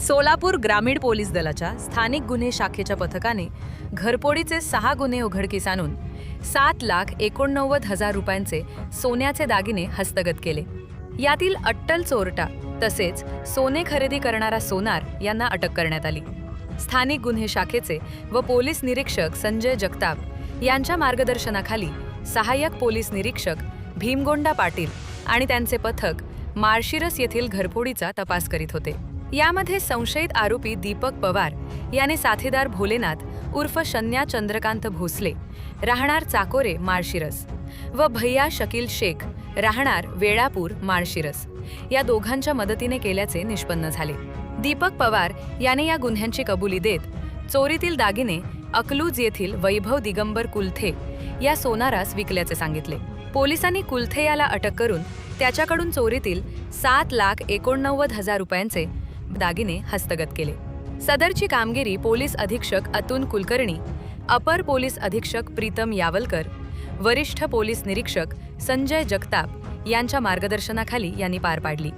सोलापूर ग्रामीण पोलीस दलाच्या स्थानिक गुन्हे शाखेच्या पथकाने घरफोडीचे 6 गुन्हे उघडकीस आणून 7,89,000 रुपयांचे सोन्याचे दागिने हस्तगत केले। यातील अट्टल चोरटा तसेच सोने खरेदी करणारा सोनार यांना अटक करण्यात आली। स्थानिक गुन्हे शाखेचे व पोलीस निरीक्षक संजय जगताप यांच्या मार्गदर्शनाखाली सहाय्यक पोलीस निरीक्षक भीमगोंडा पाटील आणि त्यांचे पथक माळशिरस येथील घरफोडीचा तपास करीत होते। यामध्ये संशयित आरोपी दीपक पवार याने साथीदार भोलेनाथ उर्फ शन्या चंद्रकांत भोसले राहणार चाकोरे माळशिरस व भैया शकील शेख राहणार वेळापूर माळशिरस या दोघांच्या मदतीने केल्याचे निष्पन्न झाले। दीपक पवार याने या गुन्ह्यांची कबुली देत चोरीतील दागिने अकलूज येथील वैभव दिगंबर कुलथे या सोनारास विकल्याचे सांगितले। पोलिसांनी कुलथे याला अटक करून त्याच्याकडून चोरीतील 7,89,000 रुपयांचे दागिने हस्तगत केले। सदरची कामगिरी पोलीस अधीक्षक अतुल कुलकर्णी, अपर पोलीस अधीक्षक प्रीतम यावलकर, वरिष्ठ पोलीस निरीक्षक संजय जगताप यांच्या मार्गदर्शनाखाली यांनी पार पाडली।